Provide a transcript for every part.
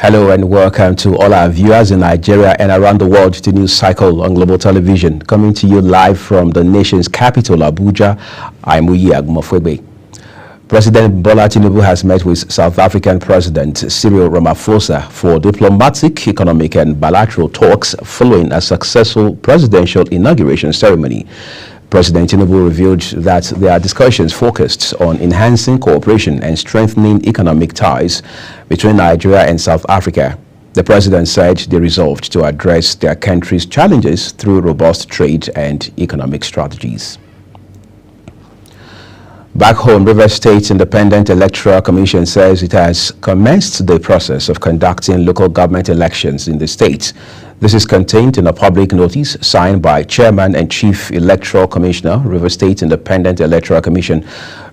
Hello and welcome to all our viewers in Nigeria and around the world to News Cycle on Global Television. Coming to you live from the nation's capital, Abuja, I'm Uyi Agumofwebe. President Bola Tinubu has met with South African President Cyril Ramaphosa for diplomatic, economic and bilateral talks following a successful presidential inauguration ceremony. President Tinubu revealed that their discussions focused on enhancing cooperation and strengthening economic ties between Nigeria and South Africa. The president said they resolved to address their country's challenges through robust trade and economic strategies. Back home, Rivers State Independent Electoral Commission says it has commenced the process of conducting local government elections in the state. This is contained in a public notice signed by Chairman and Chief Electoral Commissioner, Rivers State Independent Electoral Commission,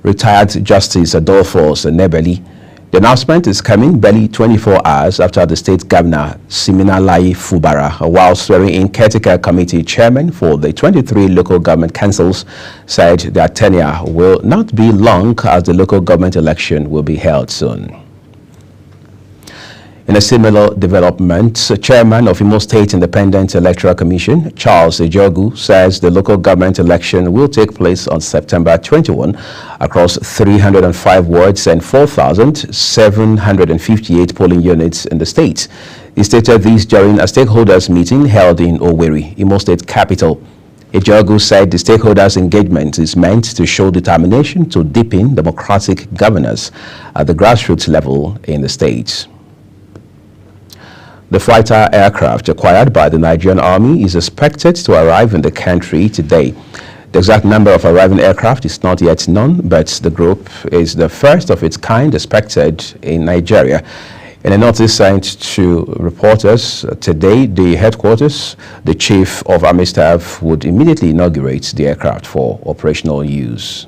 retired Justice Adolphus Nebeli. The announcement is coming barely 24 hours after the state governor, Siminalayi Fubara, while swearing in caretaker committee chairman for the 23 local government councils, said their tenure will not be long as the local government election will be held soon. In a similar development, Chairman of Imo State Independent Electoral Commission, Charles Ejogu, says the local government election will take place on September 21 across 305 wards and 4,758 polling units in the state. He stated this during a stakeholders meeting held in Owerri, Imo State capital. Ejogu said the stakeholders' engagement is meant to show determination to deepen democratic governance at the grassroots level in the state. The fighter aircraft acquired by the Nigerian Army is expected to arrive in the country today. The exact number of arriving aircraft is not yet known, but the group is the first of its kind expected in Nigeria. In a notice sent to reporters today, the headquarters, the Chief of Army Staff would immediately inaugurate the aircraft for operational use.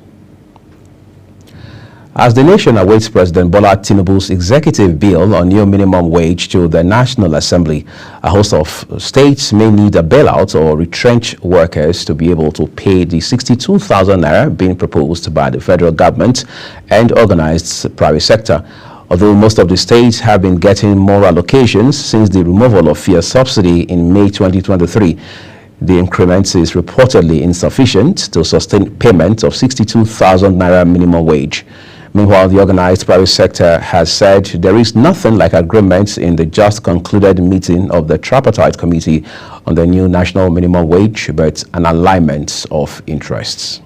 As the nation awaits President Bola Tinubu's executive bill on new minimum wage to the National Assembly, a host of states may need a bailout or retrench workers to be able to pay the 62,000 naira being proposed by the federal government and organized private sector. Although most of the states have been getting more allocations since the removal of fuel subsidy in May 2023, the increment is reportedly insufficient to sustain payment of 62,000 naira minimum wage. Meanwhile, the organized private sector has said there is nothing like agreement in the just concluded meeting of the Tripartite Committee on the new national minimum wage, but an alignment of interests.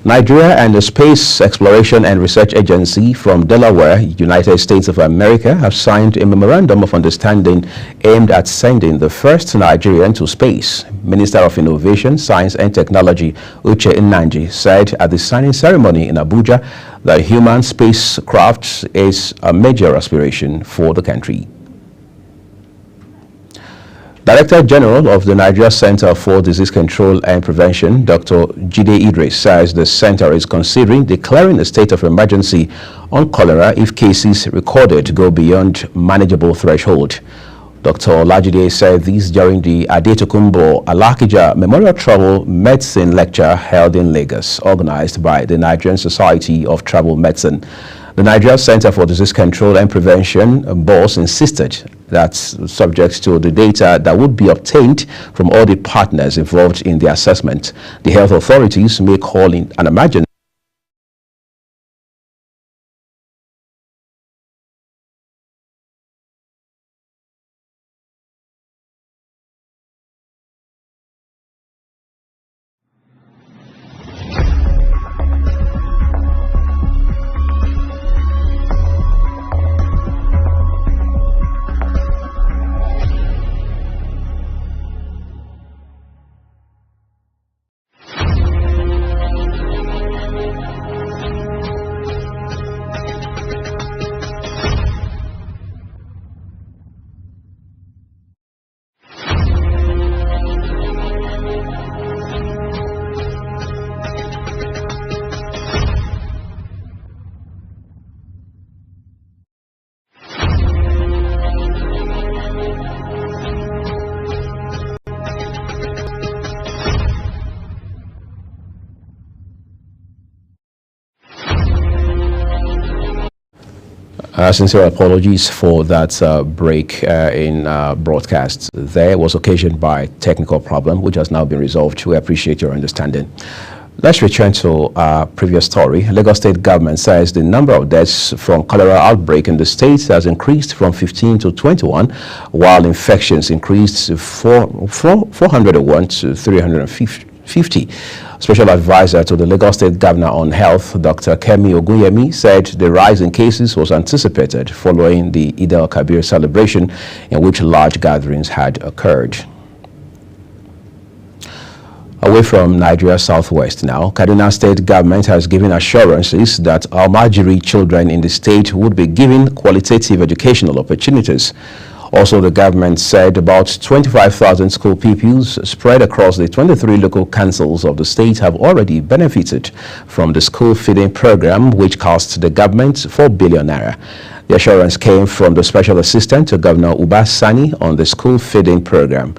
Nigeria and the Space Exploration and Research Agency from Delaware, United States of America, have signed a memorandum of understanding aimed at sending the first Nigerian to space. Minister of Innovation, Science and Technology, Uche Nnanji, said at the signing ceremony in Abuja that human spacecraft is a major aspiration for the country. Director General of the Nigeria Center for Disease Control and Prevention, Dr. Jide Idris, says the center is considering declaring a state of emergency on cholera if cases recorded go beyond manageable threshold. Dr. Olajide said this during the Adetokunbo Alakija Memorial Travel Medicine Lecture held in Lagos, organized by the Nigerian Society of Travel Medicine. The Nigeria Center for Disease Control and Prevention boss insisted that subject to the data that would be obtained from all the partners involved in the assessment, the health authorities may call in an emergency Sincere apologies for that break in broadcast. There was occasioned by technical problem, which has now been resolved. We appreciate your understanding. Let's return to our previous story. Lagos State government says the number of deaths from cholera outbreak in the state has increased from 15 to 21, while infections increased from 401 to 350. Special advisor to the Lagos State Governor on Health, Dr. Kemi Ogunyemi, said the rise in cases was anticipated following the Eid al-Kabir celebration, in which large gatherings had occurred. Away from Nigeria Southwest now, Kaduna State government has given assurances that Almajiri children in the state would be given qualitative educational opportunities. Also, the government said about 25,000 school pupils spread across the 23 local councils of the state have already benefited from the school feeding program, which cost the government 4 billion naira. The assurance came from the special assistant to Governor Uba Sani on the school feeding program,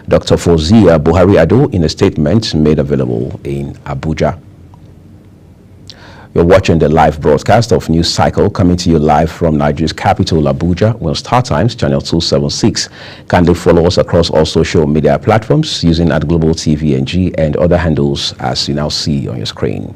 Dr. Fozia Buhari Ado, in a statement made available in Abuja. You're watching the live broadcast of News Cycle, coming to you live from Nigeria's capital, Abuja. We're on Star Times, channel 276. Kindly follow us across all social media platforms using @Global TVNG and other handles as you now see on your screen.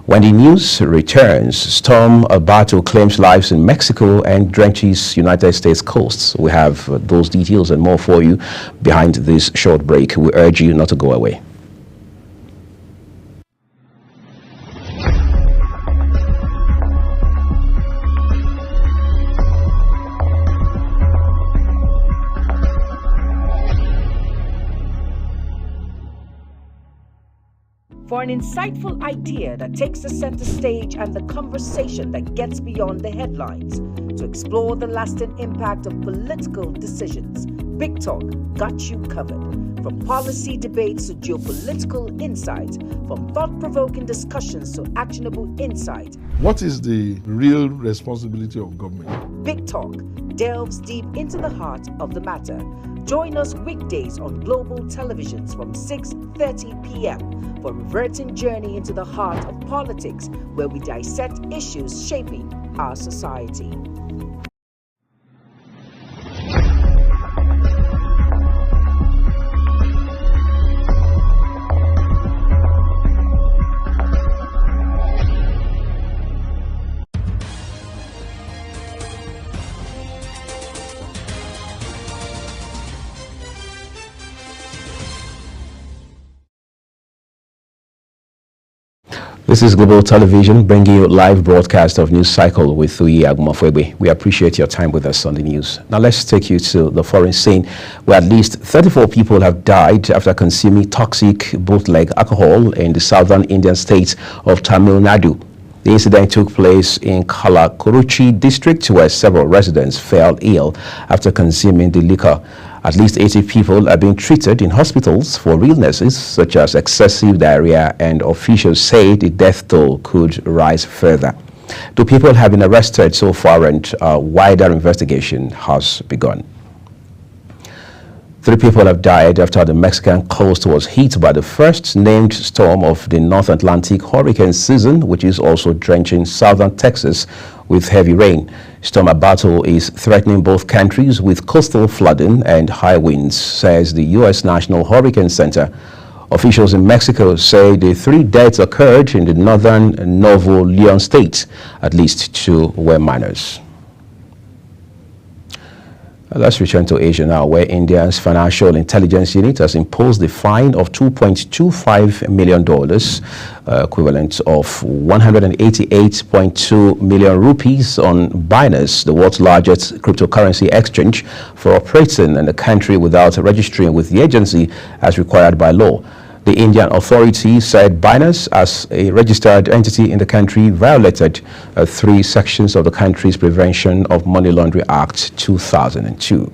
When the news returns, storm battle claims lives in Mexico and drenches United States coasts. We have those details and more for you behind this short break. We urge you not to go away. For an insightful idea that takes the center stage and the conversation that gets beyond the headlines, to explore the lasting impact of political decisions, Big Talk got you covered. From policy debates to geopolitical insights, from thought-provoking discussions to actionable insight. What is the real responsibility of government? Big Talk delves deep into the heart of the matter. Join us weekdays on global televisions from 6:30 p.m. for a reverting journey into the heart of politics, where we dissect issues shaping our society. This is Global Television, bringing you live broadcast of News Cycle with Thuyi Agumafwebe. We appreciate your time with us on the news. Now let's take you to the foreign scene, where at least 34 people have died after consuming toxic bootleg alcohol in the southern Indian state of Tamil Nadu. The incident took place in Kalakuruchi district, where several residents fell ill after consuming the liquor. At least 80 people are being treated in hospitals for illnesses such as excessive diarrhea, and officials say the death toll could rise further. 2 people have been arrested so far, and a wider investigation has begun. 3 people have died after the Mexican coast was hit by the first named storm of the North Atlantic hurricane season, which is also drenching southern Texas with heavy rain. Storm Abato is threatening both countries with coastal flooding and high winds, says the U.S. National Hurricane Center. Officials in Mexico say the 3 deaths occurred in the northern Nuevo Leon state. At least 2 were minors. Let's return to Asia now, where India's Financial Intelligence Unit has imposed a fine of $2.25 million, equivalent of 188.2 million rupees, on Binance, the world's largest cryptocurrency exchange, for operating in the country without registering with the agency as required by law. The Indian authority said Binance, as a registered entity in the country, violated 3 sections of the country's Prevention of Money Laundering Act 2002.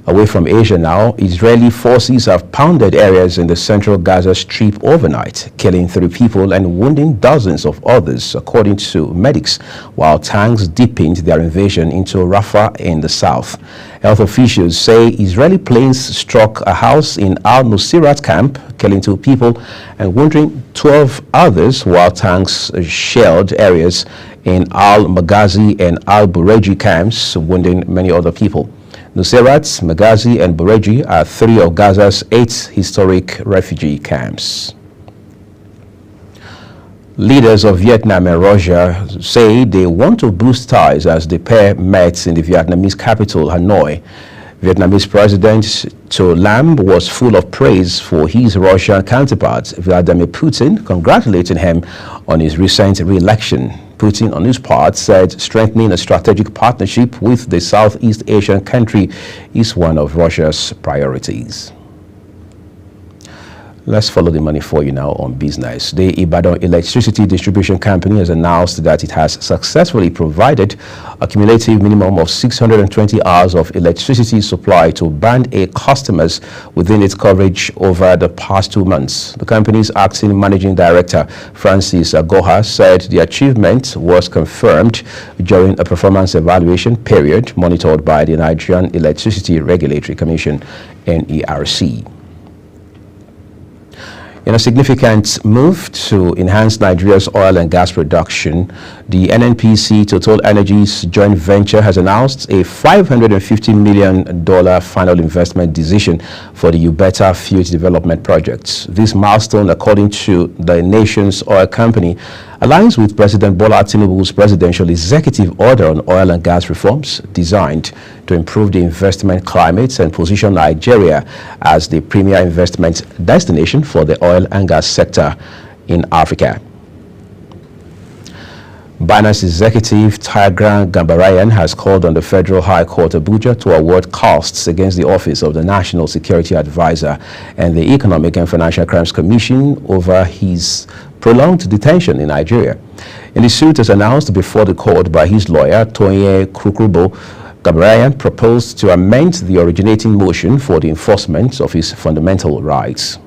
Away from Asia now, Israeli forces have pounded areas in the central Gaza Strip overnight, killing 3 people and wounding dozens of others, according to medics, while tanks deepened their invasion into Rafah in the south. Health officials say Israeli planes struck a house in Al-Nuseirat camp, killing 2 people and wounding 12 others, while tanks shelled areas in Al-Maghazi and Al-Bureji camps, wounding many other people. Nuseirat, Maghazi, and Bureji are 3 of Gaza's 8 historic refugee camps. Leaders of Vietnam and Russia say they want to boost ties as the pair met in the Vietnamese capital, Hanoi. Vietnamese President To Lam was full of praise for his Russian counterpart, Vladimir Putin, congratulating him on his recent re-election. Putin, on his part, said strengthening a strategic partnership with the Southeast Asian country is one of Russia's priorities. Let's follow the money for you now on business. The Ibadan Electricity Distribution Company has announced that it has successfully provided a cumulative minimum of 620 hours of electricity supply to Band A customers within its coverage over the past 2 months. The company's acting managing director, Francis Agoha, said the achievement was confirmed during a performance evaluation period monitored by the Nigerian Electricity Regulatory Commission, NERC. In a significant move to enhance Nigeria's oil and gas production, the NNPC Total Energies joint venture has announced a $550 million final investment decision for the Ubeta Field Development Project. This milestone, according to the nation's oil company, aligns with President Bola Tinubu's presidential executive order on oil and gas reforms designed to improve the investment climate and position Nigeria as the premier investment destination for the oil and gas sector in Africa. Binance executive Tigran Gambaryan has called on the Federal High Court Abuja to award costs against the Office of the National Security Advisor and the Economic and Financial Crimes Commission over his prolonged detention in Nigeria. In the suit as announced before the court by his lawyer, Tonye Krukrubo, Gambaryan proposed to amend the originating motion for the enforcement of his fundamental rights.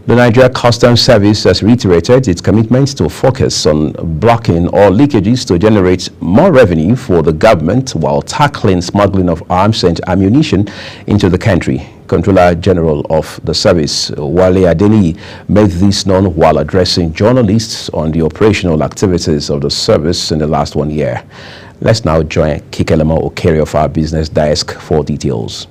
The Nigeria Customs Service has reiterated its commitment to focus on blocking all leakages to generate more revenue for the government while tackling smuggling of arms and ammunition into the country. Controller General of the service, Wale Adeniyi, made this known while addressing journalists on the operational activities of the service in the last 1 year. Let's now join Kikelemo Okere of our business desk for details.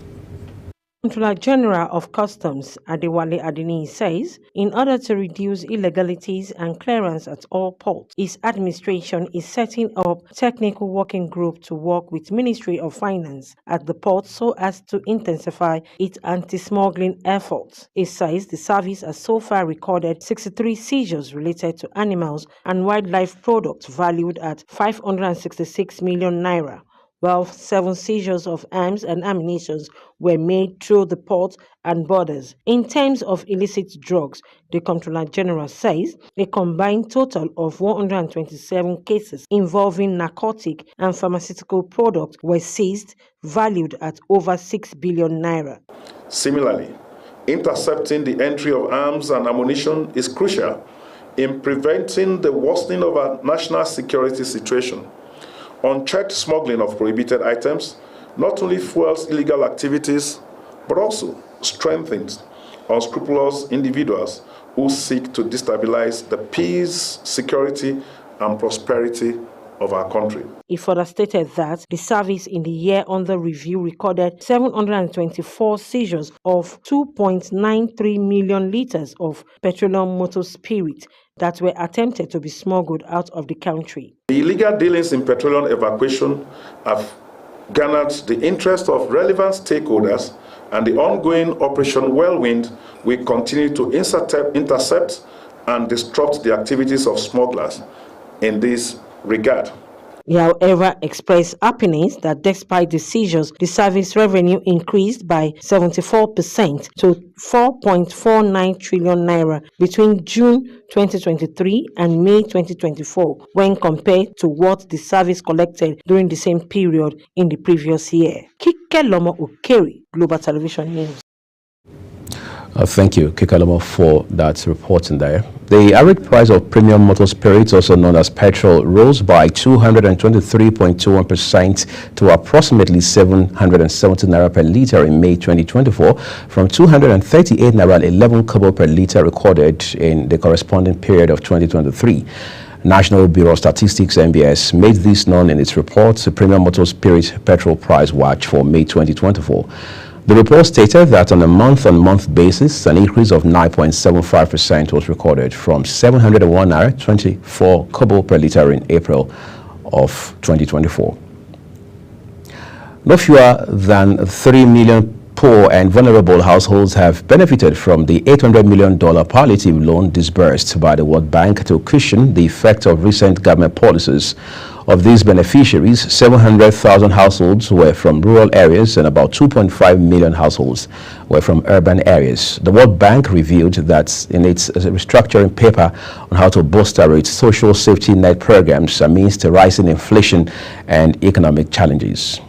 Controller General of Customs, Adewale Adeniyi, says in order to reduce illegalities and clearance at all ports, his administration is setting up a technical working group to work with Ministry of Finance at the port so as to intensify its anti-smuggling efforts. He says the service has so far recorded 63 seizures related to animals and wildlife products valued at 566 million naira. While 7 seizures of arms and ammunition were made through the port and borders. In terms of illicit drugs, the Comptroller General says a combined total of 127 cases involving narcotic and pharmaceutical products were seized, valued at over 6 billion naira. Similarly, intercepting the entry of arms and ammunition is crucial in preventing the worsening of our national security situation. Unchecked smuggling of prohibited items not only fuels illegal activities, but also strengthens unscrupulous individuals who seek to destabilize the peace, security, and prosperity of our country. He further stated that the service in the year under review recorded 724 seizures of 2.93 million liters of petroleum motor spirit that were attempted to be smuggled out of the country. The illegal dealings in petroleum evacuation have garnered the interest of relevant stakeholders, and the ongoing Operation Whirlwind will continue to intercept and disrupt the activities of smugglers in this regard. He, however, expressed happiness that despite the seizures, the service revenue increased by 74% to 4.49 trillion naira between June 2023 and May 2024 when compared to what the service collected during the same period in the previous year. Kike Lomo Okeri, Global Television News. Thank you, Kikalomo, for that report in there. The average price of premium motor spirits, also known as petrol, rose by 223.21% to approximately 770 naira per litre in May 2024 from 238 naira 11 kobo per litre recorded in the corresponding period of 2023. National Bureau of Statistics (NBS) made this known in its report, the Premium Motor Spirit Petrol Price Watch for May 2024. The report stated that on a month-on-month basis, an increase of 9.75% was recorded from 701 naira 24 kobo per litre in April of 2024. No fewer than 3 million poor and vulnerable households have benefited from the $800 million palliative loan disbursed by the World Bank to cushion the effect of recent government policies. Of these beneficiaries, 700,000 households were from rural areas and about 2.5 million households were from urban areas. The World Bank revealed that in its restructuring paper on how to bolster its social safety net programs amidst rising inflation and economic challenges.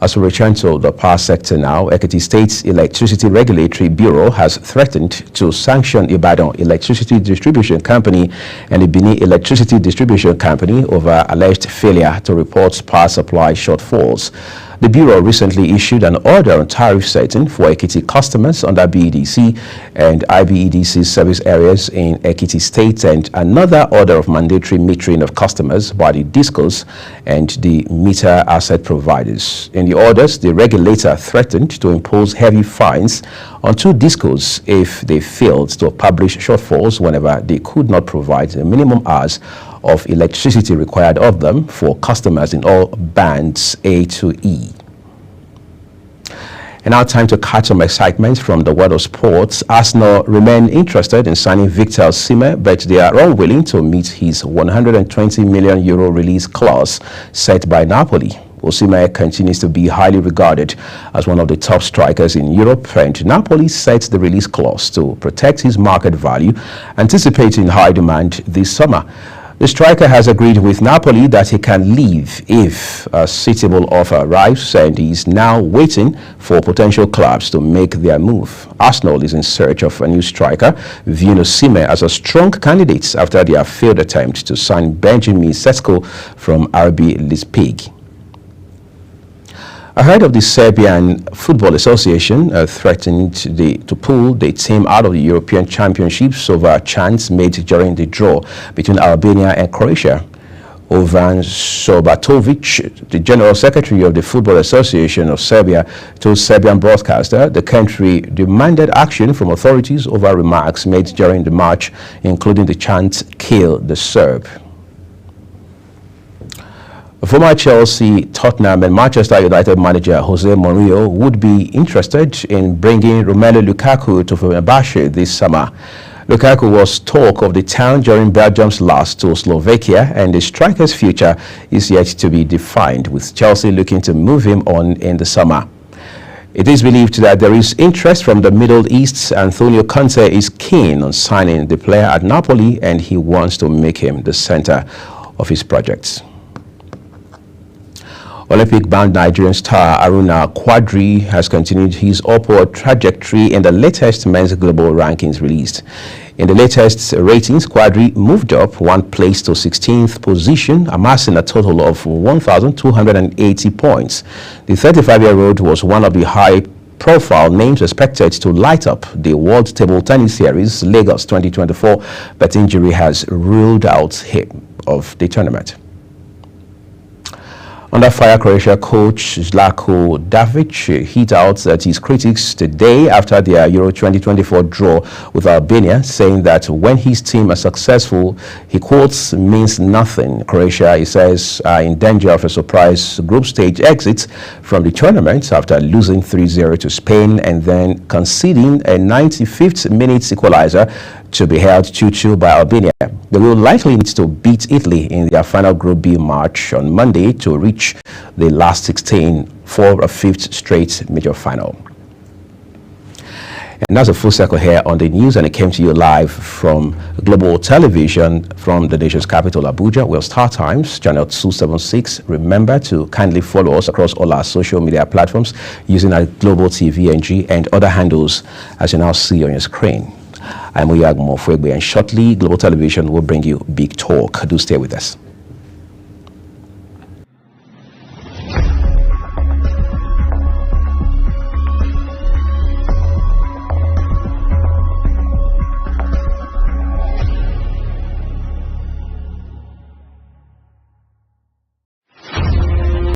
As we return to the power sector now, Ekiti State's Electricity Regulatory Bureau has threatened to sanction Ibadan Electricity Distribution Company and the Benin Electricity Distribution Company over alleged failure to report power supply shortfalls. The Bureau recently issued an order on tariff setting for Ekiti customers under BEDC and IBEDC service areas in Ekiti State and another order of mandatory metering of customers by the DISCOs and the meter asset providers. In the orders, the regulator threatened to impose heavy fines on 2 DISCOs if they failed to publish shortfalls whenever they could not provide the minimum hours of electricity required of them for customers in all bands A to E. And now time to catch some excitement from the world of sports. Arsenal remain interested in signing Victor Osimhen, but they are unwilling to meet his €120 million release clause set by Napoli. Osimhen continues to be highly regarded as one of the top strikers in Europe, and Napoli set the release clause to protect his market value, anticipating high demand this summer. The striker has agreed with Napoli that he can leave if a suitable offer arrives, and he is now waiting for potential clubs to make their move. Arsenal is in search of a new striker, viewing Osimhen as a strong candidate after their failed attempt to sign Benjamin Sesko from RB Leipzig. Ahead of the Serbian Football Association threatened to pull the team out of the European Championships over a chance made during the draw between Albania and Croatia. Ovan Sobatovic, the General Secretary of the Football Association of Serbia, told Serbian broadcaster the country demanded action from authorities over remarks made during the match, including the chant "Kill the Serb." Former Chelsea, Tottenham and Manchester United manager Jose Mourinho would be interested in bringing Romelu Lukaku to Fenerbahce this summer. Lukaku was talk of the town during Belgium's loss to Slovakia, and the striker's future is yet to be defined, with Chelsea looking to move him on in the summer. It is believed that there is interest from the Middle East. Antonio Conte is keen on signing the player at Napoli, and he wants to make him the center of his projects. Olympic-bound Nigerian star Aruna Quadri has continued his upward trajectory in the latest men's global rankings released. In the latest ratings, Quadri moved up 1 place to 16th position, amassing a total of 1,280 points. The 35-year-old was one of the high-profile names expected to light up the World Table Tennis Series Lagos 2024, but injury has ruled out him of the tournament. Under fire, Croatia coach Zlatko Davic hit out at his critics the day after their Euro 2024 draw with Albania, saying that when his team is successful, he quotes, means nothing. Croatia, he says, are in danger of a surprise group stage exit from the tournament after losing 3-0 to Spain and then conceding a 95th minute equalizer to be held 2-2 by Albania. They will likely need to beat Italy in their final Group B match on Monday to reach the last 16 for a fifth straight major final. And that's a full circle here on the news, and it came to you live from Global Television from the nation's capital, Abuja. We're Star Times, channel 276. Remember to kindly follow us across all our social media platforms using our Global TVNG and other handles as you now see on your screen. I'm Uyag Mofwegbe, and shortly Global Television will bring you Big Talk. Do stay with us.